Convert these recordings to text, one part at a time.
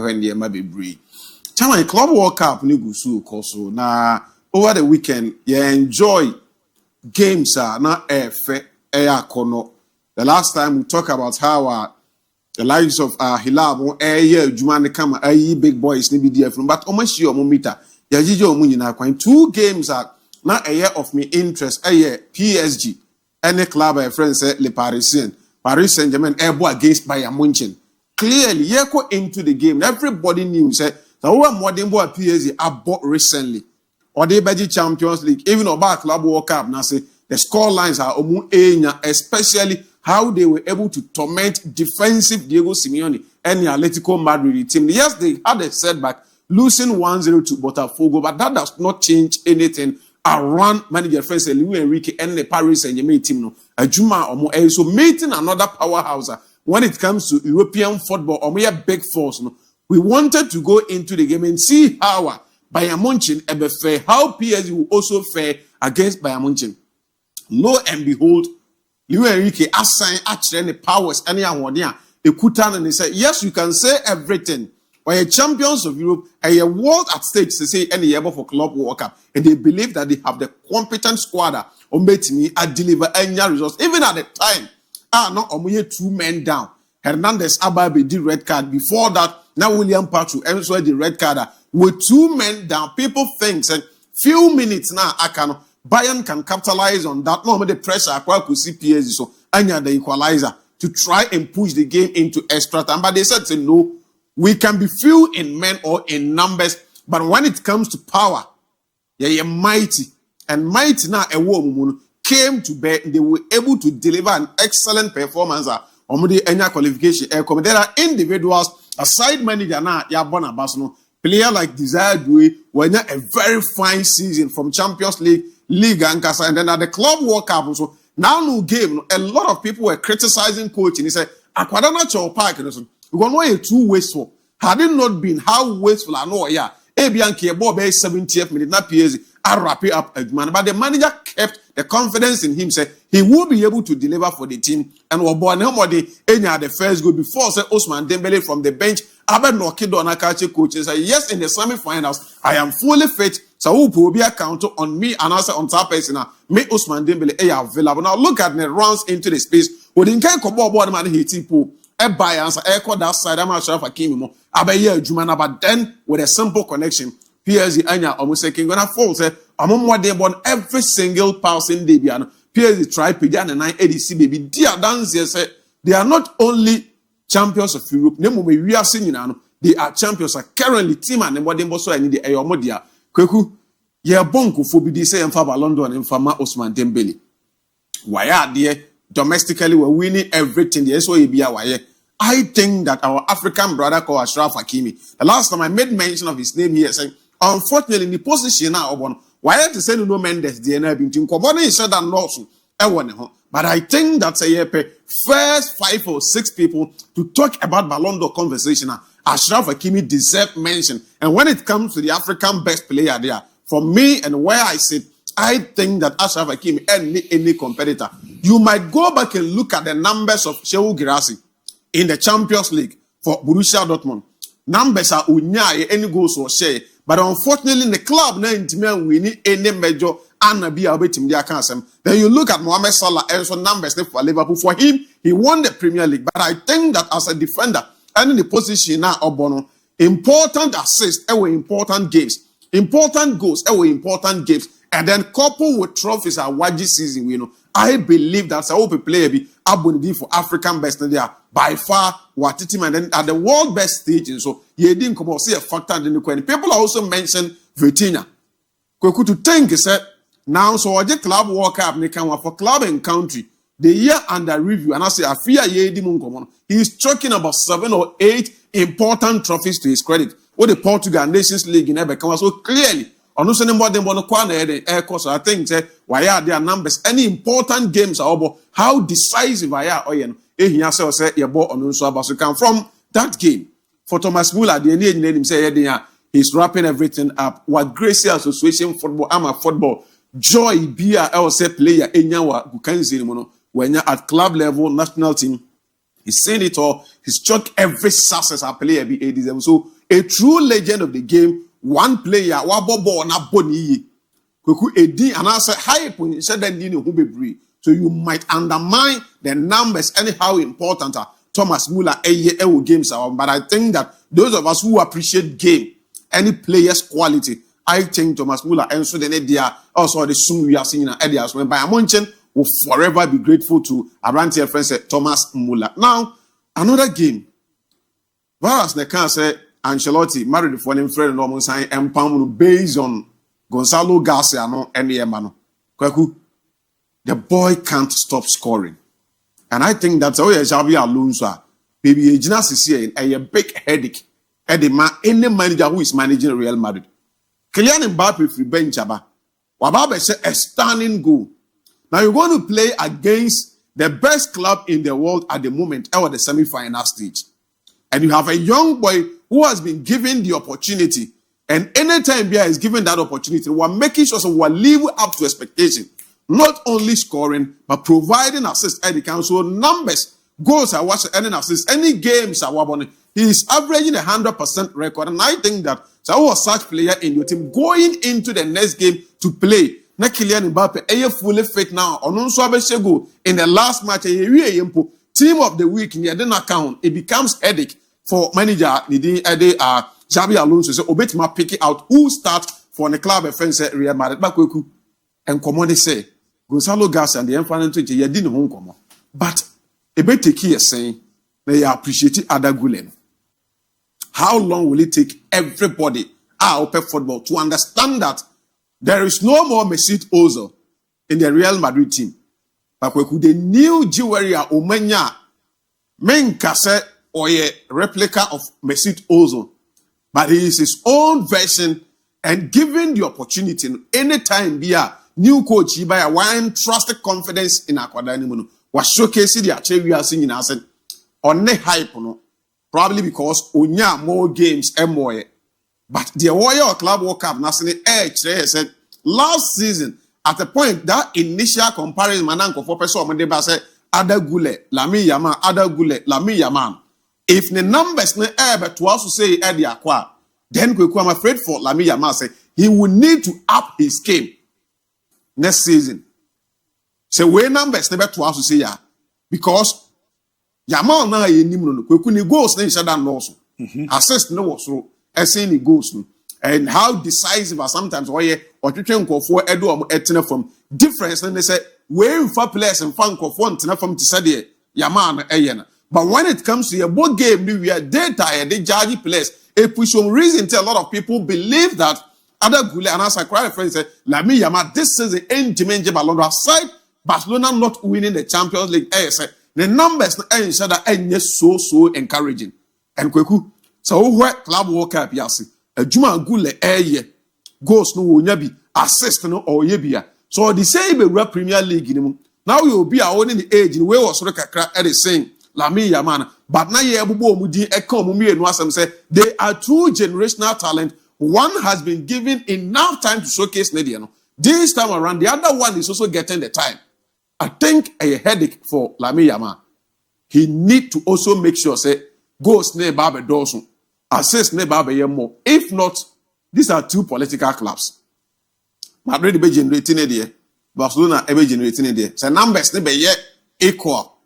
when the ma be brave. Chama Club World Cup ni gusu koso na over the weekend you enjoy games na efe kono. The last time we talk about how the lives of Hilab Jumane Kama big boys ni be different, but almost your momita yajijo omunyina kwan 2 games na a year of me interest PSG any club a friend say Le Parisien Paris Saint-Germain able against Bayern Munich. Clearly you go into the game, everybody knew say the one modern boy PSG bought recently or they beji Champions League even about Club World Cup now say the score lines are especially how they were able to torment defensive Diego Simeone and the Atletico Madrid team. Yes, they had a setback, losing 1-0 to Botafogo, but that does not change anything around manager friends Enrique and the Paris Saint-Germain team. No, so meeting another powerhouse when it comes to European football, or a big force. No, we wanted to go into the game and see how Bayern Munich fare, how PSG will also fare against Bayern Munich. Lo and behold, Enrique assigned actually the powers anyone there. They could turn and they said, yes, you can say everything. We're champions of Europe and a world at stake to say any able for Club World Cup. And they believe that they have the competent squad on me and deliver any results. Even at the time, not only 2 men down. Hernandez Ababe did red card. Before that, now William Pachu also the red card. With 2 men down, people think and few minutes now Bayern can capitalize on that. No, the pressure I could see PSG so anya the equalizer to try and push the game into extra time. But they said say no. We can be few in men or in numbers, but when it comes to power, you're mighty. And mighty now a woman came to bear, they were able to deliver an excellent performance on the annual qualification. There are individuals, aside manager now, Yabona Basno, player like Doue, were a very fine season from Champions League, and then at the Club World Cup. So now no game, a lot of people were criticizing coach, and he said, Aquadana Chow Park, we're going to too wasteful. Had it not been how wasteful I know, Abianke Bob 70th minute, not PSG, I wrap it up, man. But the manager kept the confidence in him, said he will be able to deliver for the team. And we're born nobody any of the first goal before say Ousmane Dembele from the bench. Abed Nokido Anakachi coach and say, yes, in the semi-finals, I am fully fit. So who will be a counter on me and also on top person make Ousmane Dembele available. Now look at the runs into the space. We didn't care about man hit people. A bias, echo that side, I'm not sure if I came more. But then with a simple connection, PSG Anya almost saying gonna fall. Say, I'm on what they want every single passing debut. PSG try Pijan and 980 baby. Dear dance, yes, they are not only champions of Europe, we are singing, they are champions, currently team and what they also need the Ayomodia. Kweku, ye bonko for be say and Faba London and Fama Ousmane Dembele. Why are they? Domestically, we're winning everything. The SOABIA. I think that our African brother called Achraf Hakimi, the last time I made mention of his name here, saying, unfortunately, in the position now, why to say no Mendes, DNA, Bintin, Koboni said that also, but I think that's a first 5 or 6 people to talk about Ballon d'Or conversation. Achraf Hakimi deserves mention. And when it comes to the African best player there, for me and where I sit, I think that Achraf Hakimi any competitor. You might go back and look at the numbers of Shehu Girassi in the Champions League for Borussia Dortmund. Numbers are unyai any goals or share, but unfortunately in the club we need any major and be able to. Then you look at Mohamed Salah also numbers for Liverpool. For him, he won the Premier League, but I think that as a defender and in the position now Obono, important assists and important games, important goals and important games. And then coupled with trophies at Waji season, I believe that's a hope player be abundant for African best there by far. What it and then at the world best stage, so you didn't come out see a factor in the coin. People also mention Vitinha. Kweku to think is that now so the Club World Cup for club and country the year under review and I say I fear he's talking about 7 or 8 important trophies to his credit. What the Portugal Nations League in Ebeka so clearly. On no more than one air course. I think why are their numbers? Any important games are about how decisive I are. Say your ball on so come from that game. For Thomas Muller, the name say he's wrapping everything up. What Gracie Association football, I'm a football. Joy be a say player Enyawa Bukanzi when you're at club level, national team, He's seen it all. He's chucked every success a player be deserve. So a true legend of the game, one player, wabo na boni. Kweku edi and I say hype when you said that you know. So you might undermine the numbers anyhow important are Thomas Muller games are. But I think that those of us who appreciate game, any player's quality, I think Thomas Muller and so then they are also the soon we are seeing areas when by Munchen will forever be grateful to Arantia friend Thomas Muller. Now, another game. Whereas the can say Ancelotti married the foreign friend normal sign and Pam based on Gonzalo Garcia no any mano. Kwaku, the boy can't stop scoring. And I think that's how Xabi Alonso baby Ejinas is here a big headache. Any manager who is managing Real Madrid. Kylian Mbappe free bench aba. Wababe say a stunning goal. Now you're going to play against the best club in the world at the moment or the semi-final stage. And you have a young boy who has been given the opportunity. And anytime Bia is given that opportunity, we're making sure we're living up to expectation. Not only scoring, but providing assists at the council. Numbers, goals are watching, any assists, any games are watching. He is averaging 100% record. And I think that so was such player in your team going into the next game to play. Na Kylian Mbappe, fully fit now. Onunso in the last match, team of the week, near the account, it becomes headache for manager Xabi Alonso. So Obetima pick it out who start for the club offense Real Madrid. Bakweku and Commode say Gonzalo Garcia and the Infant to Yadin home come. But Ebeteki is saying they appreciate Arda Guler. How long will it take everybody out of football to understand that there is no more Mesut Ozil in the Real Madrid team? But we could the new jewelry Omenya Menkase or a replica of Mesut Ozil, but he is his own version and given the opportunity anytime be a new coach by a wine trusted confidence in Akwadani was showcasing the achieve we are seeing in us on ne hype no. Probably because onya more games and more. But the Warrior Club World Cup national said last season at a point that initial comparison mananko for person on the say Arda Guler, Lami Yama, Arda Guler, Lami Yaman. If the numbers ne but to also say Eddie Aqua, then I'm afraid for Lami Yama say he will need to up his game next season. So where numbers never to also say yeah because Yamal na ye nimno no kwekuni goals na insha no so assist no was so any goals no and how decisive are sometimes why or twetwe nkofo edo om etena from difference na say we for players and fan nkofo ntena from to say Yamal na na but when it comes to a board game we are data they judge players a push some reason to a lot of people believe that other Guler and as I cry friends say Lami Yamal this is the end dimension Ballon d'Or side Barcelona not winning the Champions League say the numbers are so encouraging. And Kweku, so where Club World Cup yasi, a Juma Guler goes no nyabi, assist no or yebia. So the same Red Premier League in now you'll be our own in the age in where was Reka at the saying Lami Yamana. But now you mudi economy and wasam say they are true generational talent. One has been given enough time to showcase Nediano. This time around, the other one is also getting the time. I think a headache for Lami Yama. He need to also make sure say goes ne babe dosun, assist ne babe yemo. If not, these are two political clubs. Madrid be generating it there, Barcelona be generating it there. So numbers ne be yet equal.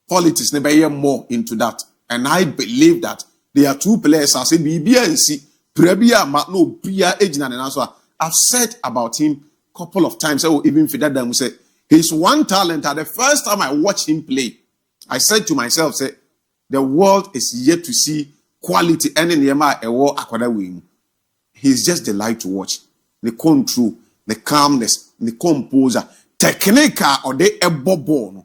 Politics ne be yet more into that, and I believe that there are two players. I say BB and C, Prebia, Matno, Bia, Ejina, and answer. I've said about him a couple of times. I will even feed that them say. He's one talent. At the first time I watched him play, I said to myself, say, the world is yet to see quality and in the war akwada wing. He's just the light to watch. The control, the calmness, the composure, technique or the ebobo.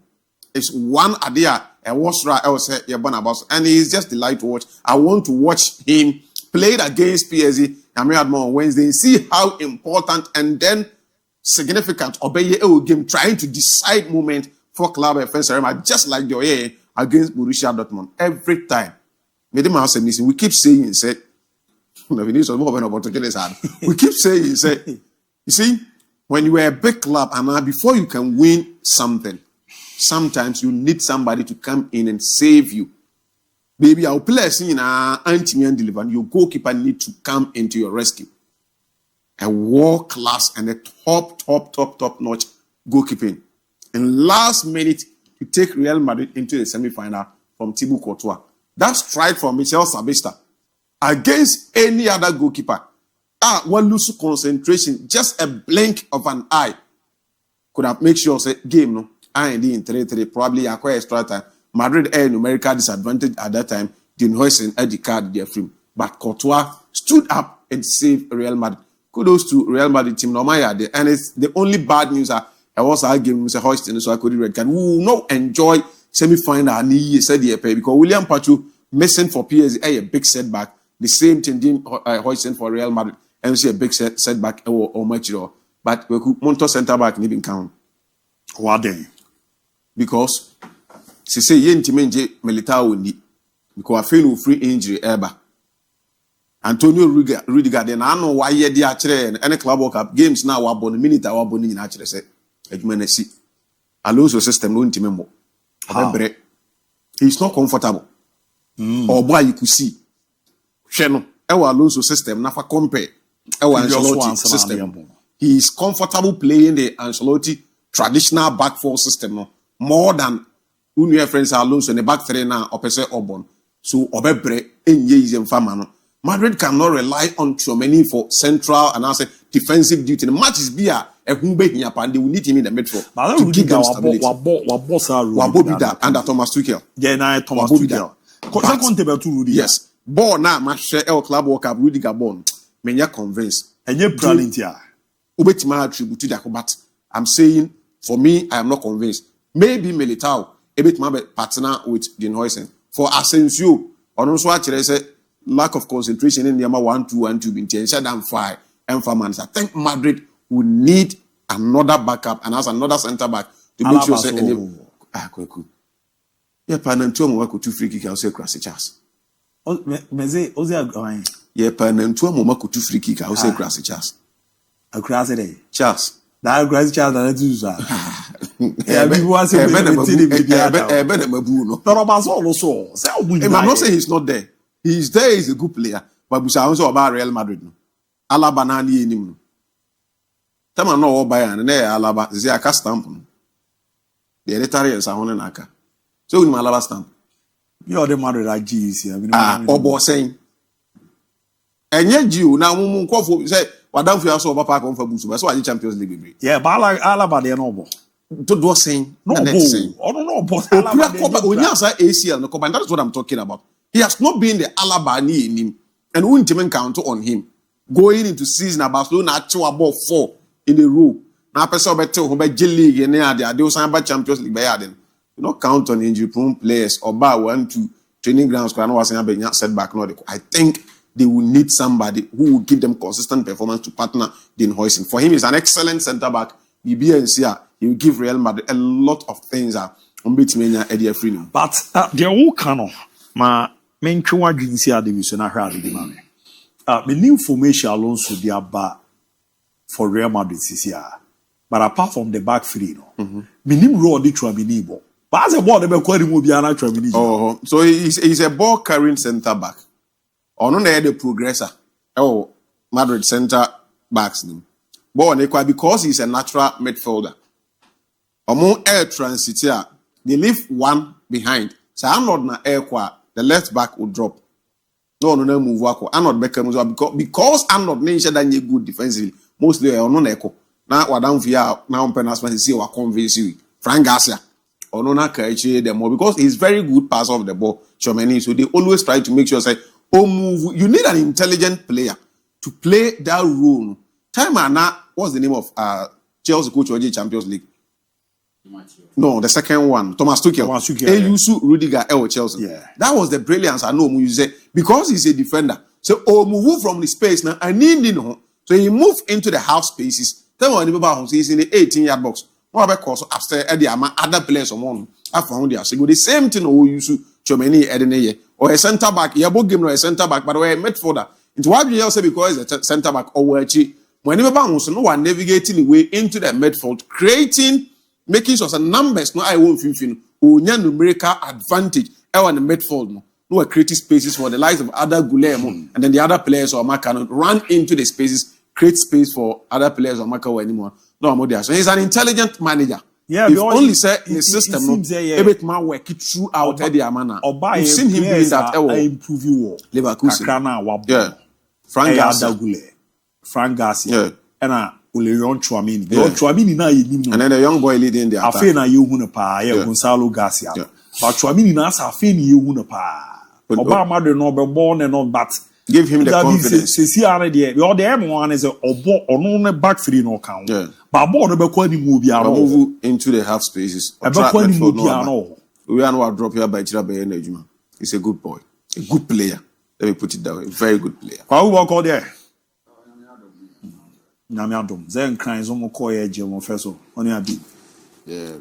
It's one idea. And what's right, I was say and he's just the light to watch. I want to watch him play against PSG on Wednesday and see how important and then significant obey a game trying to decide moment for club offense just like the way against Borussia Dortmund every time. We keep saying say we keep saying say you see when you are a big club and before you can win something sometimes you need somebody to come in and save you. Baby, our players in anti-man deliver. Your goalkeeper need to come into your rescue. A world class and a top notch goalkeeping. And last minute to take Real Madrid into the semi-final from Thibaut Courtois. That strike from Michel Sabista against any other goalkeeper. One lose concentration, just a blink of an eye could have made sure say game no. And in 3-3 probably acquire extra time. Madrid had numerical disadvantage at that time. Dean Huijsen had the card there from. But Courtois stood up and saved Real Madrid. Kudos to Real Madrid team. And it's the only bad news I was arguing with Huijsen, so I could red card. We will not enjoy semi-final and he said the because William Pachu missing for PSG a big setback. The same thing Dean Huijsen for Real Madrid and see a big setback or much. But we could Monto center back even count. What then? Because she say Yentimenje Militao ni because I feel no free injury ever. Antonio Rudiger then I know why ye di actually any club World Cup games now wa bon minute wa bon in actually say edumene si Alonso system no ntimembo. He's not comfortable. Or boy you could see. Sheno ewa Alonso system na fa compare ewa Ancelotti system. He is comfortable playing the Ancelotti traditional back four system no more than your friends Alonso in the back three now opposite Obon. So obebre enye is mfama. Madrid cannot rely on Tchouaméni for central and also defensive duty. The match is beer and they will need him in the midfield to give them stability. Wabobida under Thomas Tuchel. Yeah, now Thomas Tuchel. Yes. Ball now match El Club World Cup Rudiger born. Menya convinced. And you're planning here. Ubetima attribute but I'm saying for me I am not convinced. Maybe Militao a bit my partner with Dean Huijsen. For Asensio, on also actually say lack of concentration in the 1-2-1-2 intention and 5 and 4 months. I think Madrid will need another backup and has another centre back to make sure say cool. Yeah, Panantua Momako 2 free kick, I'll say Crassi Charles. Ozil going. Yeah, Panantua Momako 2 free kick, I'll say Crassi Charles. A Crassi day. Charles. That Crassi Charles and I do that. Yeah, we want to I'm not saying he's not there. He's there, he's a good player. But we say also about Real Madrid. Alaba na ni enim. Tama no wo buy and na Alaba ze aka stamp. The Eritreans are honing aka. So we Alaba stamp. You are the Madrid GC. Obo saying. Enye Jiu na mumu nkofo say wadam fi aso oba park on for busu. So why Champions League be. Yeah, but Alaba dey no bo. To do saying. No, but Alaba Onyasa ACL no combine. That is what I'm talking about. He has not been the Alaba ni in him. And we won't even count on him. Going into season, Barcelona actually about 4 in a row. Now, person better who be J League and they will sign about Champions League. You not count on injury-prone players or bar 1-2 training grounds. I know what's saying setback. No, I think they will need somebody who will give them consistent performance to partner Dean Huijsen. For him, he's an excellent centre back. He will give Real Madrid a lot of things. But the whole canon, my main division the new formation Alonso the aba for Real Madrid this year. But apart from the back three, minim role the Tchouaméni ball. But as a ball, they be quite remove Biana Tchouaméni. Oh, so he's a ball carrying centre back. Or no, the progressor. Oh, Madrid centre backs them. Ball because he's a natural midfielder. Among air transit they leave one behind. So I'm not na air the left back will drop. No move wako. I'm not Beckham because I'm not nature than you good defensively. Mostly I no echo. Now what down via now penalty see what convince you. Frank Garcia. Or no na them more because he's very good pass off the ball. Tchouaméni. So they always try to make sure say, move. You need an intelligent player to play that role. Time and now, what's the name of Chelsea coach or Champions League? No, the second one, Thomas Tuchel. Yusu Rudiger Chelsea. Yeah. That was the brilliance I know you say because he's a defender. So move from the space now. I need so he moved into the half spaces. Tell me about he's in the 18-yard box. What about course after Eddie other players on I found there. So the same thing Yusu Tchouaméni Edeneye or a centre back. You both game a centre back, but we're a midfielder. It's why we also because it's a centre back or when you bounce, no one navigating the way into the midfield, creating making sure some numbers no I won't feel onya numerical advantage on the midfield no we create spaces for the likes of Arda, Guler, and then the other players or Maka run into the spaces, create space for other players or Maka anymore. No more there. So he's an intelligent manager. Yeah, if only say in the system, no, a bit more work it throughout the Amana. We've seen him doing that. I improve you. Leverkusen. Yeah. Frank Garcia. Guler. Frank Garcia. Yeah. And Oleron Chouamini. Chouamini na yini. And then the young boy leading the attack. Afe na yehuna pa. Yeah, Gonzalo Garcia. Yeah. But Chouamini na sa afe ni yehuna pa. Oba Madrid no be born and not but give him the confidence. See already. All the M1 is obo ono back free no count. Yeah. But ball no be kwa ni move move into the half spaces. We are not drop here by Chirabe Energy. He's a good boy, a good player. Let me put it that way. Very good player. Kwa work all there. Nyame adom. Zen kan zo mo call ye je mo feso. Oni abi. Yeah.